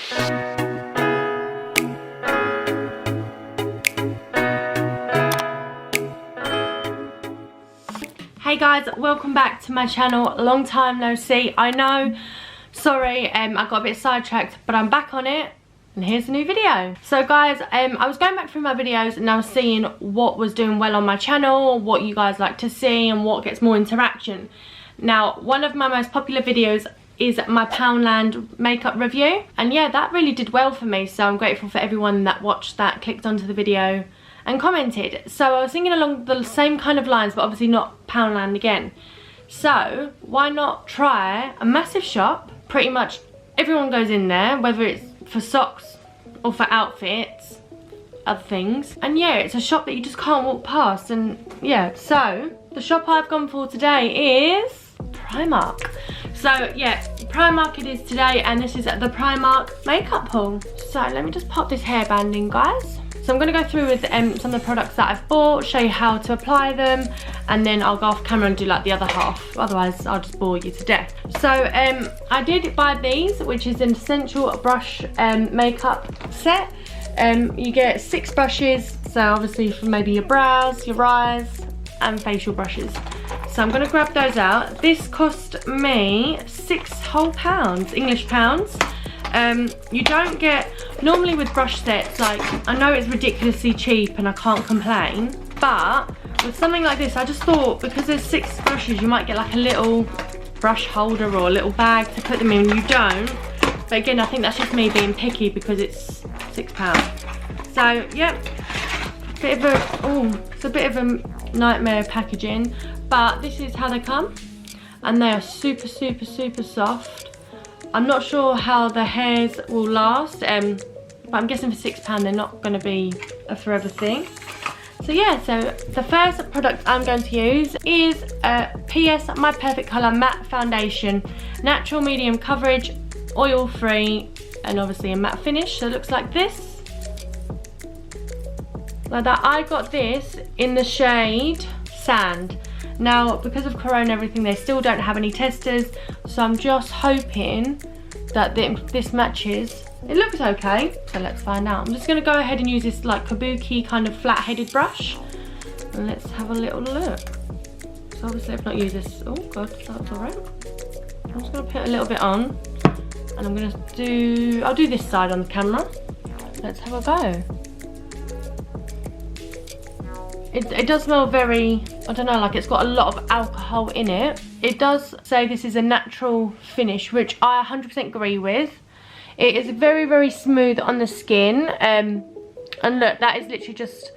Hey guys, welcome back to my channel. Long time no see. I know, sorry, I got a bit sidetracked, but I'm back on it and here's a new video. So guys, I was going back through my videos and I was seeing what was doing well on my channel, what you guys like to see and what gets more interaction. Now, one of my most popular videos is my Poundland makeup review, and yeah, that really did well for me, so I'm grateful for everyone that watched that, clicked onto the video and commented. So I was thinking along the same kind of lines, but obviously not Poundland again. So why not try a massive shop? Pretty much everyone goes in there, whether it's for socks or for outfits, other things. And yeah, it's a shop that you just can't walk past. And yeah, so the shop I've gone for today is Primark. So yeah, Primark it is today, and this is at the Primark makeup haul. So let me just pop this hairband in, guys. So I'm going to go through with some of the products that I've bought, show you how to apply them, and then I'll go off camera and do like the other half. Otherwise, I'll just bore you to death. So I did buy these, which is an essential brush makeup set. You get 6 brushes, so obviously for maybe your brows, your eyes, and facial brushes. So I'm going to grab those out. This cost me £6 whole, English pounds. You don't get, normally with brush sets, like, I know it's ridiculously cheap and I can't complain, but with something like this, I just thought because there's 6 brushes, you might get like a little brush holder or a little bag to put them in. You don't, but again, I think that's just me being picky because it's £6. So yeah, it's a bit of a nightmare packaging, but this is how they come, and they are super soft. I'm not sure how the hairs will last, but I'm guessing for £6 they're not going to be a forever thing. So yeah, so the first product I'm going to use is PS My Perfect Colour Matte Foundation. Natural medium coverage, oil free, and obviously a matte finish. So it looks like this. Like that. I got this in the shade Sand. Now, because of Corona and everything, they still don't have any testers, so I'm just hoping that this matches. It looks okay, so let's find out. I'm just going to go ahead and use this like kabuki kind of flat-headed brush, and let's have a little look. So obviously I've not used this. Oh god, that was alright. I'm just going to put a little bit on, and I'm going to do, I'll do this side on the camera. Let's have a go. It does smell very, I don't know, like it's got a lot of alcohol in it. It does say this is a natural finish, which I 100% agree with. It is very smooth on the skin. And look, that is literally just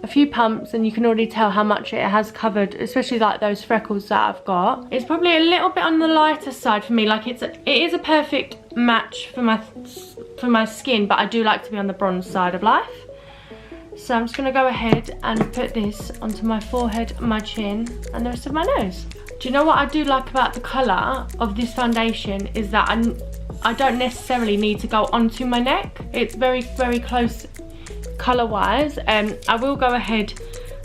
a few pumps and you can already tell how much it has covered, especially like those freckles that I've got. It's probably a little bit on the lighter side for me. Like it is a perfect match for my skin, but I do like to be on the bronze side of life. So I'm just going to go ahead and put this onto my forehead, my chin, and the rest of my nose. Do you know what I do like about the colour of this foundation is that I don't necessarily need to go onto my neck. It's very close colour-wise. I will go ahead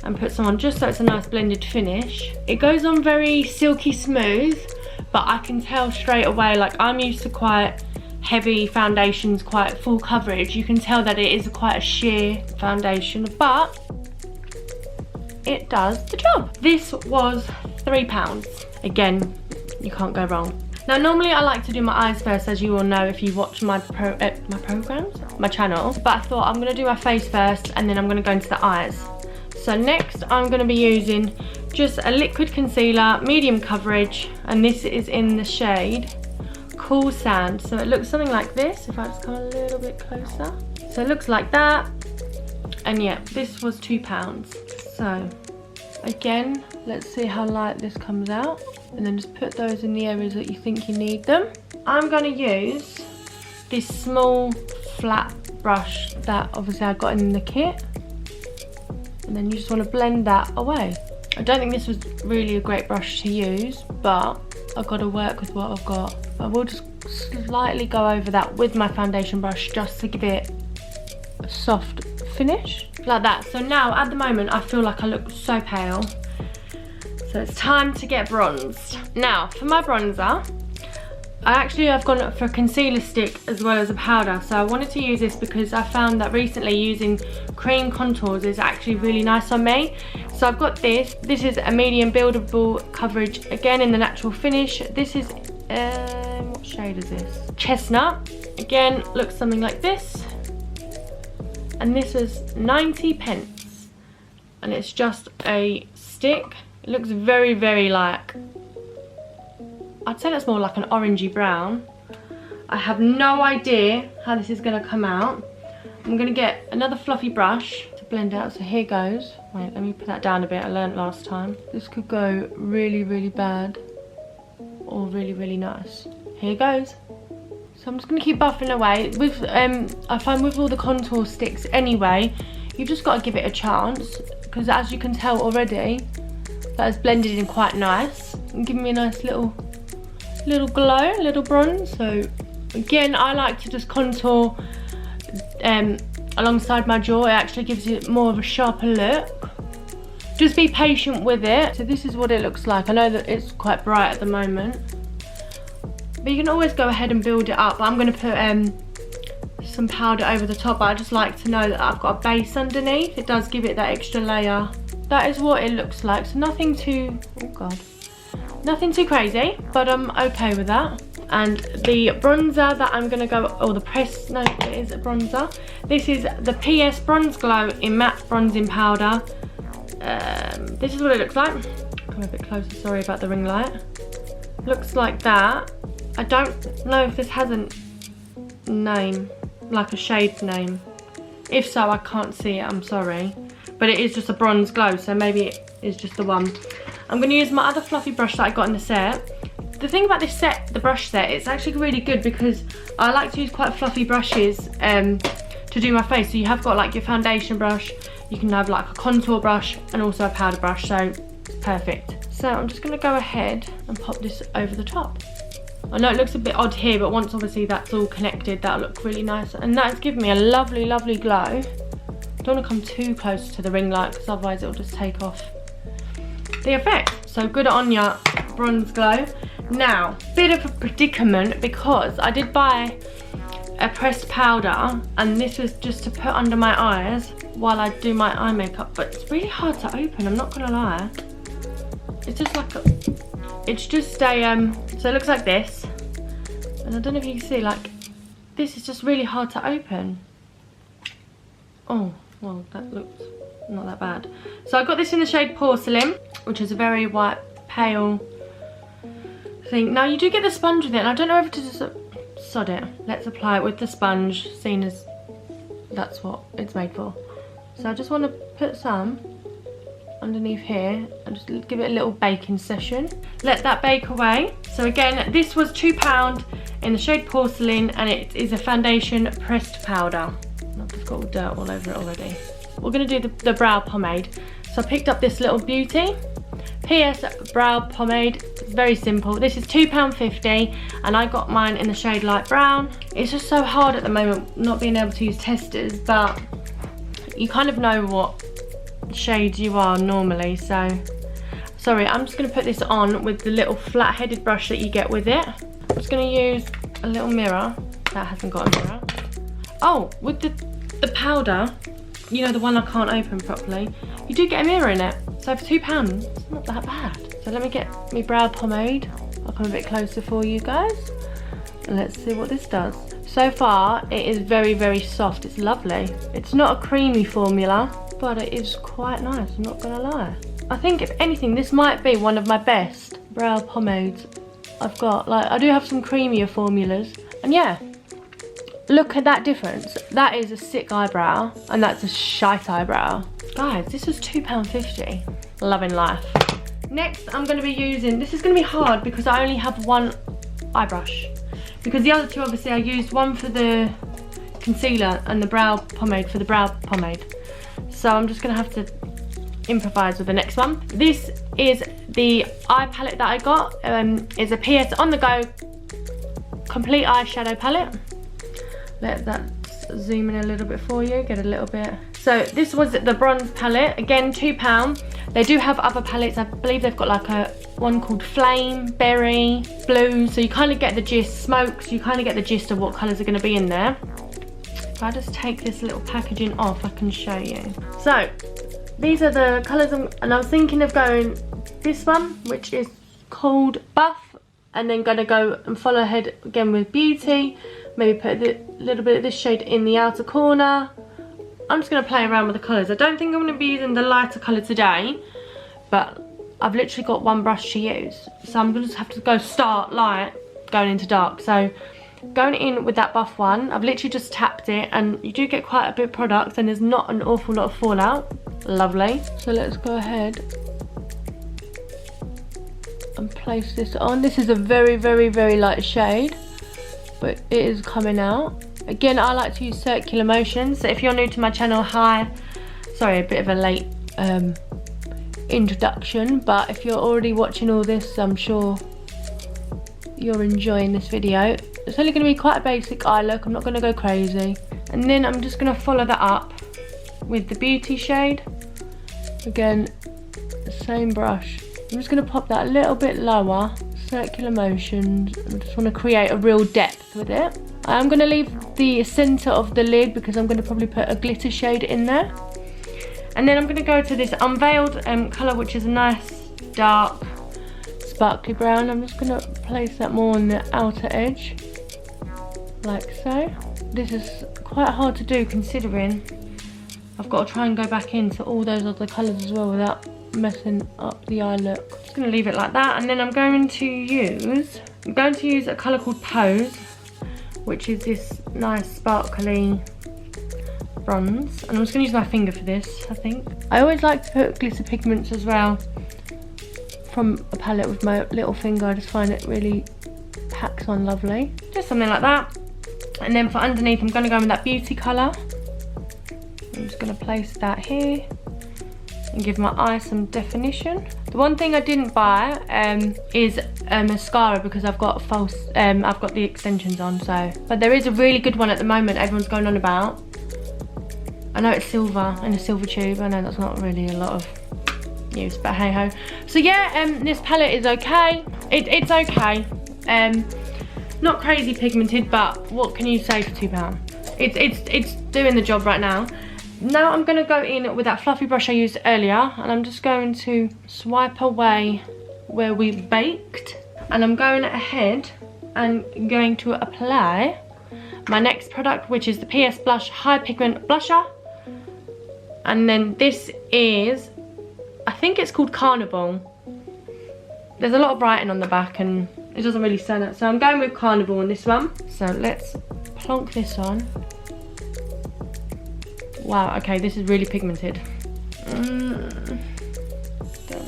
and put some on just so it's a nice blended finish. It goes on very silky smooth, but I can tell straight away, like I'm used to quite heavy foundations, quite full coverage. You can tell that it is quite a sheer foundation, but it does the job. This was £3. Again, you can't go wrong. Now normally I like to do my eyes first, as you all know if you watch my channel, but I thought I'm going to do my face first and then I'm going to go into the eyes. So next I'm going to be using just a liquid concealer, medium coverage, and this is in the shade Cool Sand. So it looks something like this, if I just come a little bit closer. So it looks like that, and yeah, this was £2. So again, let's see how light this comes out, and then just put those in the areas that you think you need them. I'm going to use this small flat brush that obviously I got in the kit, and then you just want to blend that away. I don't think this was really a great brush to use, but I've got to work with what I've got. I will just slightly go over that with my foundation brush just to give it a soft finish, like that. So now at the moment I feel like I look so pale, so it's time to get bronzed. Now for my bronzer, I've gone for a concealer stick as well as a powder. So I wanted to use this because I found that recently using cream contours is actually really nice on me. So I've got this. This is a medium buildable coverage, again in the natural finish. This is, what shade is this? Chestnut. Again, looks something like this. And this is 90 pence. And it's just a stick. It looks very, very like, I'd say that's more like an orangey brown. I have no idea how this is going to come out. I'm going to get another fluffy brush to blend out. So here goes. Wait, let me put that down a bit. I learned last time. This could go really, really bad or really, really nice. Here goes. So I'm just going to keep buffing away. With I find with all the contour sticks anyway, you've just got to give it a chance. Because as you can tell already, that is blended in quite nice. And giving me a nice little glow, little bronze. So again, I like to just contour alongside my jaw. It actually gives you more of a sharper look. Just be patient with it. So this is what it looks like. I know that it's quite bright at the moment, but you can always go ahead and build it up. I'm going to put some powder over the top, but I just like to know that I've got a base underneath. It does give it that extra layer. That is what it looks like. So nothing too, oh god, nothing too crazy, but I'm okay with that. And the bronzer that I'm going to go, or the press, no, it is a bronzer. This is the PS Bronze Glow in Matte Bronzing Powder. This is what it looks like. Come a bit closer, sorry about the ring light. Looks like that. I don't know if this has a name, like a shade name. If so, I can't see it, I'm sorry. But it is just a bronze glow, so maybe it is just the one. I'm going to use my other fluffy brush that I got in the set. The thing about this set, the brush set, it's actually really good because I like to use quite fluffy brushes to do my face. So you have got like your foundation brush, you can have like a contour brush and also a powder brush, so it's perfect. So I'm just going to go ahead and pop this over the top. I know it looks a bit odd here, but once obviously that's all connected, that'll look really nice. And that's given me a lovely, lovely glow. Don't want to come too close to the ring light because otherwise it'll just take off the effect. So good on ya, bronze glow. Now, bit of a predicament because I did buy a pressed powder and this was just to put under my eyes while I do my eye makeup, but it's really hard to open, I'm not gonna lie. It's just like a, it's just a, so it looks like this. And I don't know if you can see, like, this is just really hard to open. Oh, well, that looks not that bad. So I got this in the shade Porcelain, which is a very white, pale thing. Now you do get the sponge with it, and I don't know if to just sod it. Let's apply it with the sponge, seeing as that's what it's made for. So I just want to put some underneath here and just give it a little baking session. Let that bake away. So again, this was £2 in the shade Porcelain, and it is a foundation pressed powder. I've just got all dirt all over it already. We're going to do the brow pomade. So I picked up this little beauty PS brow pomade. It's very simple. This is £2.50 and I got mine in the shade light brown. It's just so hard at the moment not being able to use testers, but you kind of know what shades you are normally. So sorry, I'm just going to put this on with the little flat-headed brush that you get with it. I'm just going to use a little mirror. That hasn't got a mirror. Oh, with the powder, you know, the one I can't open properly, you do get a mirror in it. So for £2, it's not that bad. So let me get my brow pomade. I'll come a bit closer for you guys. And let's see what this does. So far, it is very, very soft. It's lovely. It's not a creamy formula, but it is quite nice, I'm not gonna lie. I think if anything, this might be one of my best brow pomades I've got. Like, I do have some creamier formulas. And yeah, look at that difference. That is a sick eyebrow, and that's a shite eyebrow. Guys, this was £2.50. Loving life. Next, I'm going to be using, this is going to be hard because I only have one eye brush. Because the other two, obviously, I used one for the concealer and the brow pomade for the brow pomade. So I'm just going to have to improvise with the next one. This is the eye palette that I got. It's a PS On The Go complete eyeshadow palette. Let that zoom in a little bit for you, get a little bit So this was the bronze palette, again £2. They do have other palettes. I believe they've got like one called Flame, Berry, Blue, so you kind of get the gist, Smoke, so you kind of get the gist of what colours are going to be in there. If I just take this little packaging off, I can show you. So these are the colours, and I was thinking of going this one, which is called Buff, and then going to go and follow ahead again with Beauty. Maybe put a little bit of this shade in the outer corner. I'm just going to play around with the colours. I don't think I'm going to be using the lighter colour today, but I've literally got one brush to use. So I'm going to just have to go start light, going into dark. So going in with that Buff one, I've literally just tapped it, and you do get quite a bit of product, and there's not an awful lot of fallout. Lovely. So let's go ahead and place this on. This is a very, very, very light shade, but it is coming out. Again, I like to use circular motions, so if you're new to my channel, hi. Sorry, a bit of a late introduction, but if you're already watching all this, I'm sure you're enjoying this video. It's only going to be quite a basic eye look, I'm not going to go crazy. And then I'm just going to follow that up with the Beauty shade. Again, the same brush. I'm just going to pop that a little bit lower, circular motions. I just want to create a real depth with it. I'm going to leave the centre of the lid because I'm going to probably put a glitter shade in there. And then I'm going to go to this Unveiled colour, which is a nice dark sparkly brown. I'm just going to place that more on the outer edge, like so. This is quite hard to do considering I've got to try and go back into all those other colours as well without messing up the eye look. I'm just going to leave it like that, and then I'm going to use a colour called Pose, which is this nice sparkly bronze, and I'm just going to use my finger for this. I think I always like to put glitter pigments as well from a palette with my little finger. I just find it really packs on lovely. Just something like that. And then for underneath, I'm going to go with that Beauty colour. I'm just going to place that here and give my eye some definition. The one thing I didn't buy is a mascara because I've got the extensions on. So, but there is a really good one at the moment everyone's going on about. I know it's silver in a silver tube. I know that's not really a lot of use, but hey ho. So yeah, this palette is okay. It's okay. Not crazy pigmented, but what can you say for £2? It's doing the job right now. Now I'm going to go in with that fluffy brush I used earlier, and I'm just going to swipe away where we baked, and I'm going ahead and going to apply my next product, which is the PS Blush High Pigment Blusher. And then this is, I think it's called Carnival. There's a lot of writing on the back and it doesn't really stand out, so I'm going with Carnival on this one. So let's plonk this on. Wow, okay, this is really pigmented. Don't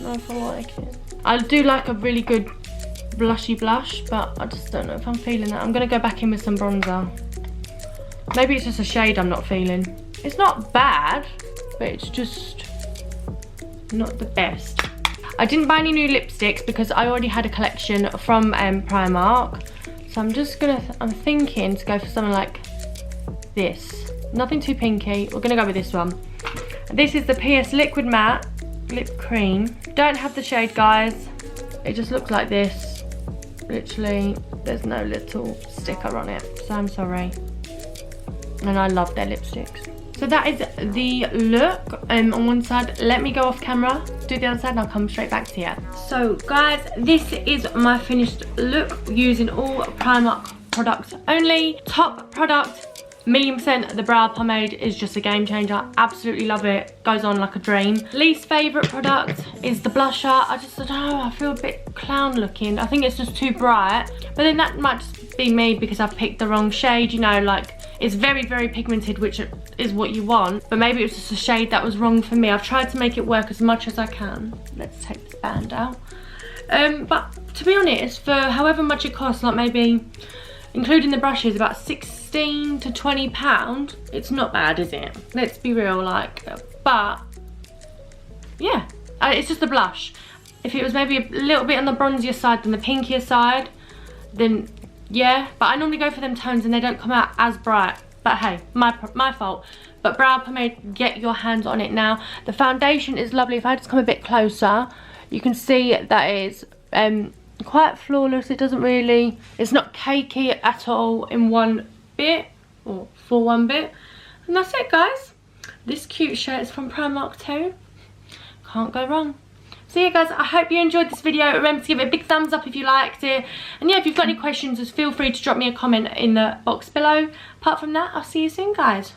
know if I like it. I do like a really good blushy blush, but I just don't know if I'm feeling that. I'm going to go back in with some bronzer. Maybe it's just a shade I'm not feeling. It's not bad, but it's just not the best. I didn't buy any new lipsticks because I already had a collection from Primark. So I'm thinking to go for something like this. Nothing too pinky. We're gonna go with this one. This is the PS Liquid Matte Lip Cream. Don't have the shade, guys. It just looks like this. Literally, there's no little sticker on it, so I'm sorry. And I love their lipsticks. So that is the look on one side. Let me go off camera, do the other side, and I'll come straight back to you. So guys, this is my finished look using all Primark products only. Top product, 1,000,000%, the brow pomade is just a game changer. Absolutely love it. Goes on like a dream. Least favourite product is the blusher. I just don't know, I feel a bit clown looking. I think it's just too bright. But then that might just be me because I've picked the wrong shade, you know, like it's very, very pigmented, which is what you want. But maybe it was just a shade that was wrong for me. I've tried to make it work as much as I can. Let's take this band out. But to be honest, for however much it costs, like maybe including the brushes, about £16 to £20, it's not bad, is it? Let's be real, like, but yeah, it's just a blush. If it was maybe a little bit on the bronzier side than the pinkier side, then yeah, but I normally go for them tones and they don't come out as bright But hey, my fault. But brow pomade, get your hands on it now. The foundation is lovely. If I just come a bit closer, you can see that it's quite flawless. It doesn't really, it's not cakey at all in one bit, or for one bit. And that's it, guys. This cute shirt is from Primark too. Can't go wrong. So yeah, guys, I hope you enjoyed this video. Remember to give it a big thumbs up if you liked it. And yeah, if you've got any questions, just feel free to drop me a comment in the box below. Apart from that, I'll see you soon, guys.